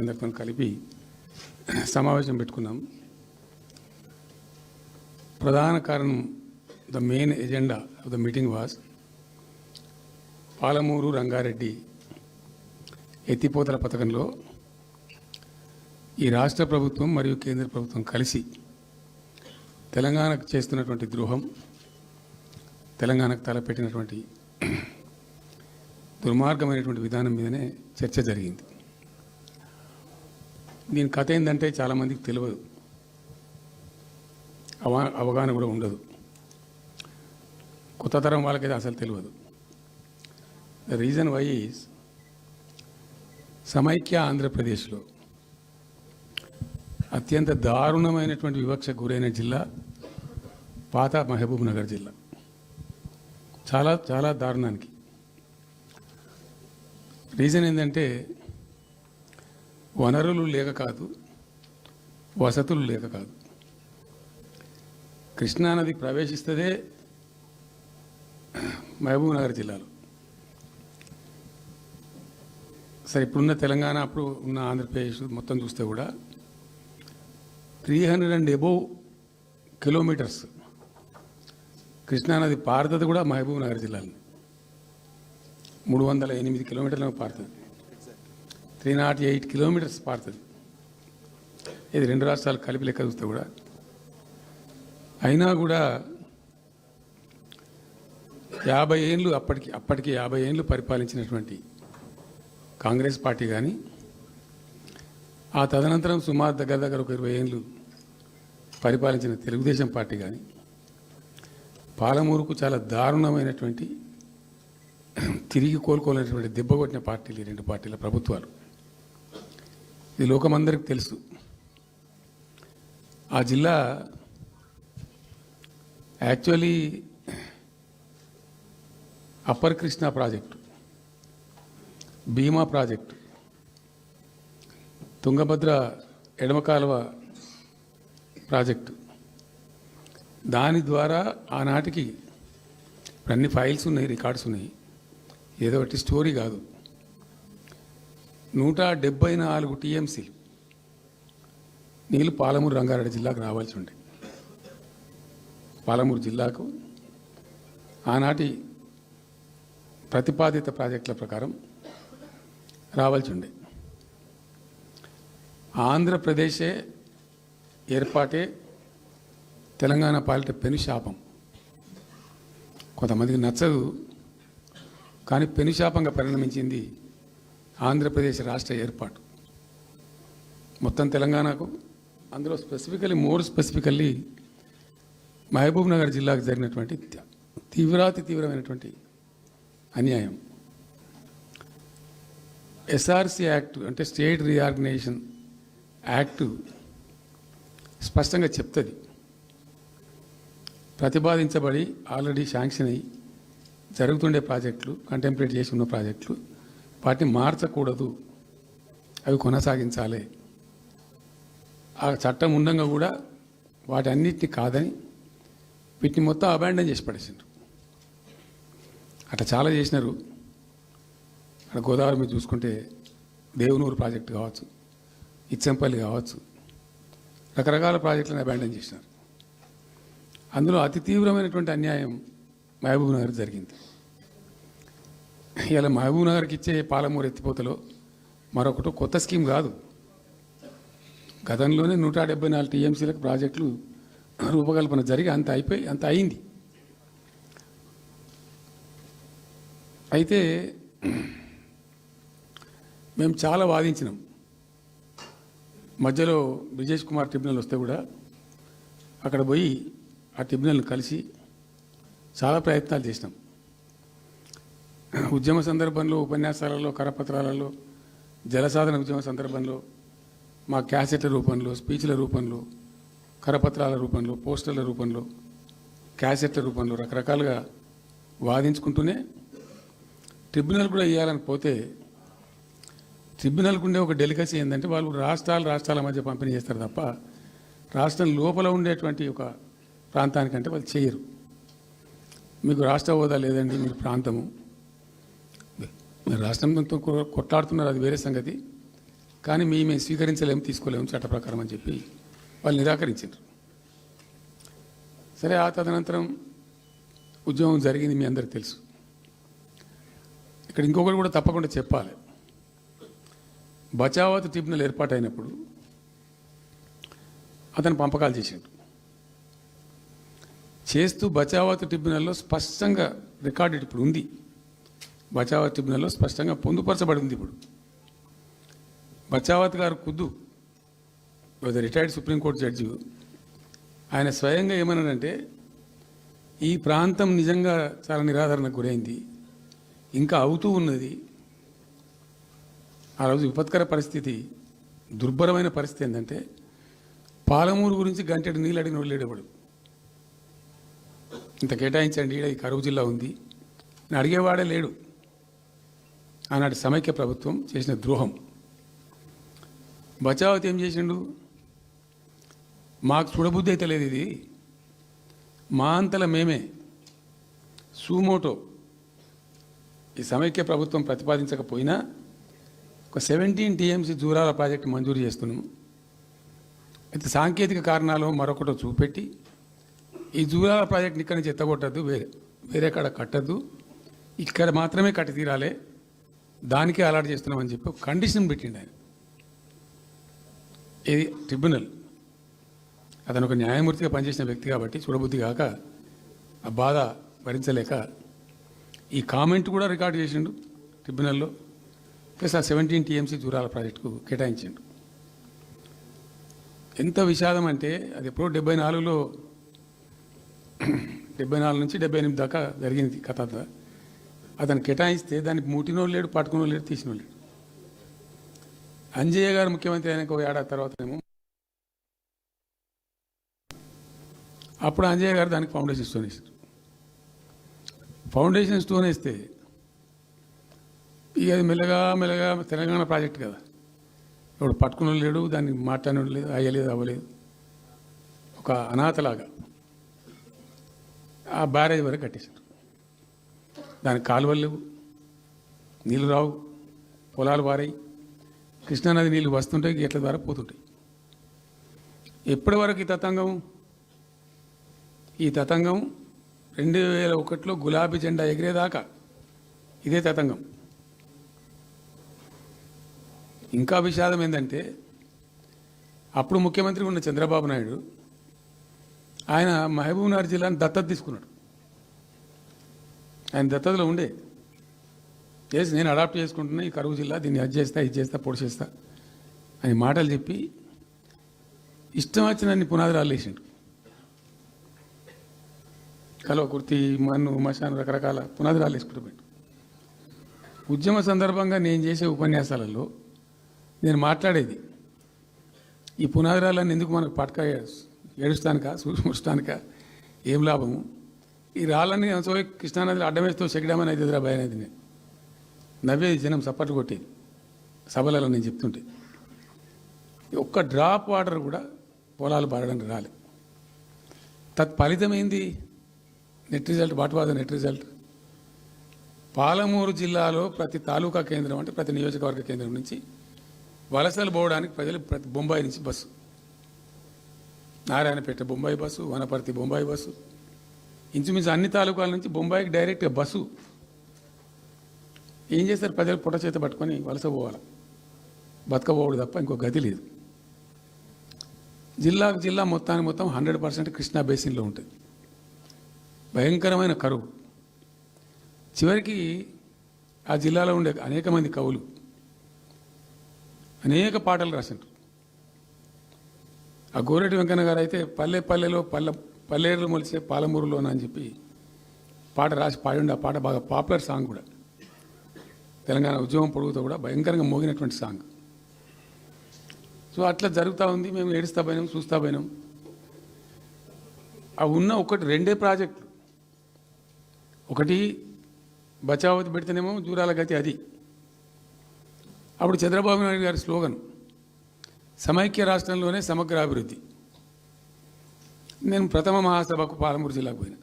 అందరితో కలిపి సమావేశం పెట్టుకున్నాం. ప్రధాన కారణం, the main agenda of the meeting was Palamuru Rangareddy ఎత్తిపోతల పథకంలో ఈ రాష్ట్ర ప్రభుత్వం మరియు కేంద్ర ప్రభుత్వం కలిసి తెలంగాణకు చేస్తున్నటువంటి ద్రోహం, తెలంగాణకు తలపెట్టినటువంటి దుర్మార్గమైనటువంటి విధానం మీదనే చర్చ జరిగింది. దీని కథ ఏంటంటే చాలామందికి తెలియదు, అవగాహన కూడా ఉండదు. కొత్త తరం వాళ్ళకైతే అసలు తెలియదు. ద రీజన్ వై ఈజ్ సమైక్య ఆంధ్రప్రదేశ్లో అత్యంత దారుణమైనటువంటి వివక్షకు గురైన జిల్లా పాత మహబూబ్ నగర్ జిల్లా. చాలా చాలా దారుణానికి. రీజన్ ఏంటంటే వనరులు లేక కాదు, వసతులు లేక కాదు. కృష్ణానది ప్రవేశిస్తదే మహబూబ్ నగర్ జిల్లాలో. సరే, ఇప్పుడున్న తెలంగాణ, అప్పుడు ఉన్న ఆంధ్రప్రదేశ్ మొత్తం చూస్తే కూడా 300 and above కిలోమీటర్స్ కృష్ణానది పారుతుంది కూడా మహబూబ్ నగర్ జిల్లాలో. 308 కిలోమీటర్లు పారుతుంది, 308 కిలోమీటర్స్ పారుతుంది. ఇది రెండు రాష్ట్రాలు కలిపి లెక్క చూస్తే కూడా. అయినా కూడా 50 ఏళ్ళు అప్పటికి 50 ఏళ్ళు పరిపాలించినటువంటి కాంగ్రెస్ పార్టీ కానీ, ఆ తదనంతరం సుమారు దగ్గర ఒక 20 ఏళ్ళు పరిపాలించిన తెలుగుదేశం పార్టీ కానీ, పాలమూరుకు చాలా దారుణమైనటువంటి తిరిగి కోలుకోలేనటువంటి దెబ్బ కొట్టిన పార్టీలు ఈ రెండు పార్టీల ప్రభుత్వాలు. ఇది లోకమందరికి తెలుసు. ఆ జిల్లా యాక్చువల్లీ అప్పర్ కృష్ణా ప్రాజెక్టు, భీమా ప్రాజెక్టు, తుంగభద్ర ఎడమ కాలువ ప్రాజెక్టు, దాని ద్వారా ఆనాటికి అన్ని ఫైల్స్ ఉన్నాయి, రికార్డ్స్ ఉన్నాయి, ఏదో ఒకటి స్టోరీ కాదు. 174 టీఎంసీ నీళ్ళు పాలమూరు రంగారెడ్డి జిల్లాకు రావాల్సి ఉండే. పాలమూరు జిల్లాకు ఆనాటి ప్రతిపాదిత ప్రాజెక్టుల ప్రకారం రావాల్సి ఉండే. ఆంధ్రప్రదేశే ఏర్పాటే తెలంగాణ పాలిట పెను శాపం. కొంతమందికి నచ్చదు, కానీ పెను శాపంగా పరిణమించింది ఆంధ్రప్రదేశ్ రాష్ట్ర ఏర్పాటు. మొత్తం తెలంగాణకు, అందులో మోర్ స్పెసిఫికల్లీ మహబూబ్ నగర్ జిల్లాకు జరిగినటువంటి తీవ్రమైనటువంటి అన్యాయం. ఎస్ఆర్సి యాక్ట్ అంటే స్టేట్ రీఆర్గనైజేషన్ యాక్టు స్పష్టంగా చెప్తుంది, ప్రతిపాదించబడి ఆల్రెడీ శాంక్షన్ అయ్యి జరుగుతుండే ప్రాజెక్టులు, కంటెంప్లేట్ చేసి ఉన్న ప్రాజెక్టులు, వాటిని మార్చకూడదు, అవి కొనసాగించాలి. ఆ చట్టం ఉండగా కూడా వాటి అన్నిటిని కాదని వీటిని మొత్తం అబాండన్ చేసి పడేసిండ్రు. అట్లా చాలా చేసినారు. అక్కడ గోదావరి మీద చూసుకుంటే దేవునూరు ప్రాజెక్టు కావచ్చు, ఇచ్చంపల్లి కావచ్చు, రకరకాల ప్రాజెక్టులను అబాండన్ చేసినారు. అందులో అతి తీవ్రమైనటువంటి అన్యాయం మహబూబ్ నగర్ జరిగింది. ఇలా మహబూబ్ నగర్కి ఇచ్చే పాలమూరు ఎత్తిపోతలో మరొకటి కొత్త స్కీమ్ కాదు. గతంలోనే 174 టీఎంసీలకు ప్రాజెక్టులు రూపకల్పన జరిగి అంత అయింది. అయితే మేము చాలా వాదించినాం. మధ్యలో బ్రిజేష్ కుమార్ ట్రిబ్యునల్ వస్తే కూడా అక్కడ పోయి ఆ ట్రిబ్యునల్ని కలిసి చాలా ప్రయత్నాలు చేసినాం. ఉద్యమ సందర్భంలో, ఉపన్యాసాలలో, కరపత్రాలలో, జలసాధన ఉద్యమ సందర్భంలో, మా క్యాసెట్ల రూపంలో, స్పీచ్ల రూపంలో, కరపత్రాల రూపంలో, పోస్టర్ల రూపంలో, క్యాసెట్ల రూపంలో రకరకాలుగా వాదించుకుంటూనే ట్రిబ్యునల్ కూడా ఇవ్వాలని పోతే, ట్రిబ్యునల్కు ఉండే ఒక డెలికసీ ఏంటంటే వాళ్ళు రాష్ట్రాల మధ్య పంపిణీ చేస్తారు తప్ప రాష్ట్రం లోపల ఉండేటువంటి ఒక ప్రాంతానికంటే వాళ్ళు చేయరు. మీకు రాష్ట్ర హోదా లేదండి, మీరు ప్రాంతము, మీరు రాష్ట్రంతో కొట్లాడుతున్నారు, అది వేరే సంగతి. కానీ మేము స్వీకరించలేము, తీసుకోలేము చట్ట ప్రకారం అని చెప్పి వాళ్ళు నిరాకరించారు. సరే, ఆ తదనంతరం ఉద్యమం జరిగింది, మీ అందరికీ తెలుసు. ఇక్కడ ఇంకొకటి కూడా తప్పకుండా చెప్పాలి. బచావత్ ట్రిబ్యునల్ ఏర్పాటైనప్పుడు అతను పంపకాలు చేస్తూ బచావత్ ట్రిబ్యునల్లో స్పష్టంగా రికార్డెడ్ ఇప్పుడు ఉంది. బచావత్ ట్రిబ్యునల్లో స్పష్టంగా పొందుపరచబడి ఉంది. ఇప్పుడు బచావత్ గారు ఖుద్దు రిటైర్డ్ సుప్రీంకోర్టు జడ్జి, ఆయన స్వయంగా ఏమన్నాడంటే, ఈ ప్రాంతం నిజంగా చాలా నిరాదరణకు గురైంది, ఇంకా అవుతూ ఉన్నది. ఆ రోజు విపత్కర పరిస్థితి, దుర్భరమైన పరిస్థితి ఏంటంటే, పాలమూరు గురించి గంటెడు నీళ్ళు అడిగిన వాళ్ళు లేడేవాడు. ఇంత కేటాయించండి, ఈ కరువు జిల్లా ఉంది అని అడిగేవాడే లేడు. ఆనాటి సమైక్య ప్రభుత్వం చేసిన ద్రోహం. బచావత్ ఏం చేసిండు, మాకు చూడబుద్ధి అయితే లేదు, ఇది మా అంతల మేమే సూమోటో ఈ సమైక్య ప్రభుత్వం ప్రతిపాదించకపోయినా ఒక 17 TMC జూరాల ప్రాజెక్టు మంజూరు చేస్తున్నాము. అయితే సాంకేతిక కారణాలు మరొకటో చూపెట్టి ఈ జూరాల ప్రాజెక్టుని ఇక్కడి నుంచి ఎత్తగొట్టద్దు, వేరే కాడ కట్టద్దు, ఇక్కడ మాత్రమే కట్టి తీరాలే, దానికే అలాట్ చేస్తున్నామని చెప్పి ఒక కండిషన్ పెట్టిండు ఆయన. ఇది ట్రిబ్యునల్. అతను ఒక న్యాయమూర్తిగా పనిచేసిన వ్యక్తి కాబట్టి చూడబుద్ధి కాక, ఆ బాధ భరించలేక ఈ కామెంట్ కూడా రికార్డు చేసిండు ట్రిబ్యునల్లో. ప్లస్ ఆ 17 TMC జూరాల ప్రాజెక్టుకు కేటాయించిండు. ఎంత విషాదం అంటే, అది ఎప్పుడో 74లో 74 నుంచి 78 దాకా జరిగింది కథ అంతా. అతను కేటాయిస్తే దానికి ముట్టినోళ్ళు లేడు, పట్టుకునోళ్ళు లేడు, తీసినోళ్ళు లేడు. అంజయ్య గారు ముఖ్యమంత్రి అయినాక ఒక ఏడాది తర్వాతనేమో అప్పుడు అంజయ్య గారు దానికి ఫౌండేషన్ స్టోన్ వేశారు. ఫౌండేషన్ స్టోన్ వేస్తే ఇక అది మెల్లగా మెల్లగా తెలంగాణ ప్రాజెక్ట్ కదా, ఇప్పుడు పట్టుకుని లేడు, దాన్ని మాట్లాడడం లేదు, అయ్యలేదు, అవ్వలేదు, ఒక అనాథలాగా ఆ బ్యారేజ్ వరకు కట్టేశారు. దానికి కాలువలు లేవు, నీళ్ళు రావు, పొలాలు పారాయి, కృష్ణానది నీళ్ళు వస్తుంటాయి, గేట్ల ద్వారా పోతుంటాయి. ఎప్పటి వరకు ఈ తతంగం 2001లో గులాబీ జెండా ఎగిరేదాకా ఇదే తతంగం. ఇంకా విషాదం ఏంటంటే, అప్పుడు ముఖ్యమంత్రి ఉన్న చంద్రబాబు నాయుడు ఆయన మహబూబ్నగర్ జిల్లాను దత్తత తీసుకున్నాడు. ఆయన దత్తతలో ఉండే చేసి నేను అడాప్ట్ చేసుకుంటున్నా ఈ కరువు జిల్లా, దీన్ని అది చేస్తా, ఇది చేస్తా, పొడి చేస్తా అని మాటలు చెప్పి ఇష్టం వచ్చినన్ని పునాదురాలు వేసిండు. కలువ కుర్తి, మన్ను, మశాను, రకరకాల పునాదురాలు వేసుకుంటూ పెట్టు. ఉద్యమ సందర్భంగా నేను చేసే ఉపన్యాసాలలో నేను మాట్లాడేది, ఈ పునాదురాలన్నీ ఎందుకు మనకు పట్క ఏడుస్తానికా, ముడుస్తానికా, ఏం లాభము, ఈ రాళ్ళని కృష్ణానదిలో అడ్డమేస్తూ చెక్కడామని అయితే ఎదురా భయం అనేది నేను నవ్వేది, జనం సప్పట్లు కొట్టేది సభలలో నేను చెప్తుంటే. ఒక్క డ్రాప్ వాటర్ కూడా పొలాలు పారడానికి రాలేదు. తత్ఫలితమైంది net result. What was the net result? Palamuru జిల్లాలో ప్రతి తాలూకా కేంద్రం, అంటే ప్రతి నియోజకవర్గ కేంద్రం నుంచి వలసలు పోవడానికి ప్రజలు ప్రతి బొంబాయి నుంచి bus, Narayanpet Bombay bus, Wanaparthy Bombay bus, ఇంచుమించు అన్ని తాలూకాల నుంచి బొంబాయికి డైరెక్ట్గా బస్సు. ఏం చేస్తారు, ప్రజలు పొట్ట చేత పట్టుకొని వలస పోవాలి, బతకపోవడు తప్ప ఇంకో గతి లేదు. జిల్లా మొత్తం 100% కృష్ణా బేసిన్లో ఉంటుంది. భయంకరమైన కరువు. చివరికి ఆ జిల్లాలో ఉండే అనేక మంది కవులు అనేక పాటలు రాసిండ్రు. ఆ గోరెటి వెంకన్న గారు అయితే పల్లెలో పల్లెలు మొలిసే పాలమూరులోన అని చెప్పి పాట రాసి పాడిండు. ఆ పాట బాగా పాపులర్ సాంగ్ కూడా, తెలంగాణ ఉద్యమం పొడుగుతో కూడా భయంకరంగా మోగినటువంటి సాంగ్. సో అట్లా జరుగుతూ ఉంది. మేము ఏడుస్తా పోయినాం, చూస్తా పోయినాం. అవి ఉన్న రెండే ప్రాజెక్టులు. ఒకటి బచావతి పెడితేనేమో జూరాల గతి అది. అప్పుడు చంద్రబాబు నాయుడు గారి స్లోగన్ సమైక్య రాష్ట్రంలోనే సమగ్ర అభివృద్ధి. నేను ప్రథమ మహాసభకు పాలమూరు జిల్లాకు పోయినా,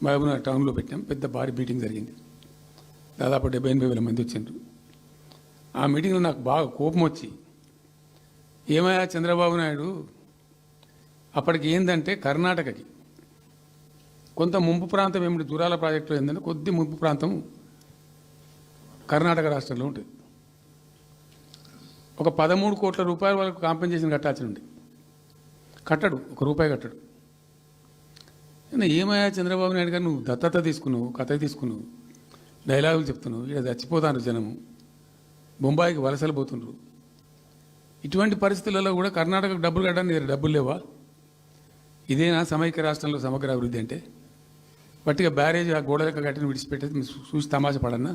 మహబూబ్నగర్ టౌన్లో పెట్టాం. పెద్ద భారీ మీటింగ్ జరిగింది. దాదాపు 70-80 వేల మంది వచ్చిండ్రు. ఆ మీటింగ్లో నాకు బాగా కోపం వచ్చి, ఏమయ్యా చంద్రబాబు నాయుడు, అప్పటికి ఏంటంటే కర్ణాటకకి కొంత ముంపు ప్రాంతం ఏమిటి దూరాల ప్రాజెక్టులో ఏంటంటే కొద్ది ముంపు ప్రాంతం కర్ణాటక రాష్ట్రంలో ఉంటుంది. ఒక 13 కోట్ల రూపాయల వరకు కాంపెన్సేషన్ కట్టాల్సి ఉంది. కట్టడు, ₹1 కట్టడు. ఏమయ్యా చంద్రబాబు నాయుడు గారు, నువ్వు దత్తత తీసుకున్నావు, కథ తీసుకున్నావు, డైలాగులు చెప్తున్నావు, ఇక్కడ చచ్చిపోతాను జనము, బొంబాయికి వలసలు పోతుండ్రు. ఇటువంటి పరిస్థితులలో కూడా కర్ణాటకకు డబ్బులు కట్టడానికి డబ్బులు లేవా? ఇదేనా సమైక్య రాష్ట్రంలో సమగ్ర అభివృద్ధి అంటే? బట్టిగా బ్యారేజ్ ఆ గోడ లెక్క కట్టిన విడిచిపెట్టేది చూసి తమాషా పడన్నా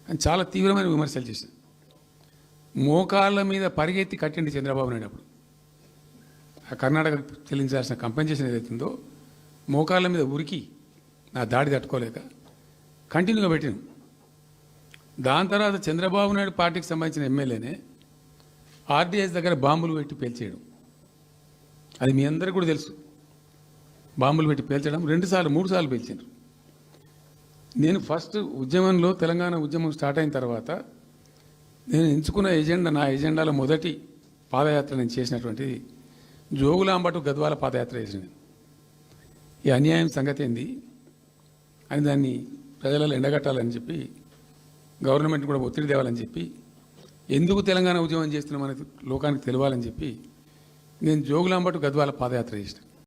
అని చాలా తీవ్రమైన విమర్శలు చేశాను. మోకాళ్ళ మీద పరిగెత్తి కట్టిండి చంద్రబాబు నాయుడు అప్పుడు. ఆ కర్ణాటక చెల్లించాల్సిన కంపెన్సేషన్ ఏదైతుందో మోకాళ్ళ మీద ఉరికి నా దాడి తట్టుకోలేక కంటిన్యూగా పెట్టాను. దాని తర్వాత చంద్రబాబు నాయుడు పార్టీకి సంబంధించిన ఎమ్మెల్యేనే ఆర్డీఎస్ దగ్గర బాంబులు పెట్టి పేల్చేయడం, అది మీ అందరికీ కూడా తెలుసు. బాంబులు పెట్టి పేల్చడం 2 సార్లు 3 సార్లు పేల్చారు. నేను ఫస్ట్ ఉద్యమంలో తెలంగాణ ఉద్యమం స్టార్ట్ అయిన తర్వాత నేను ఎంచుకున్న ఎజెండా, నా ఎజెండాలో మొదటి పాదయాత్ర నేను చేసినటువంటిది జోగులాంబ టు గద్వాల పాదయాత్ర చేసిన. ఈ అన్యాయం సంగతి ఏంది అని దాన్ని ప్రజలలో ఎండగట్టాలని చెప్పి, గవర్నమెంట్ కూడా ఒత్తిడి తేవాలని చెప్పి, ఎందుకు తెలంగాణ ఉద్యమం చేస్తున్నామని లోకానికి తెలవాలని చెప్పి నేను జోగులాంబ టు గద్వాల పాదయాత్ర చేసిన.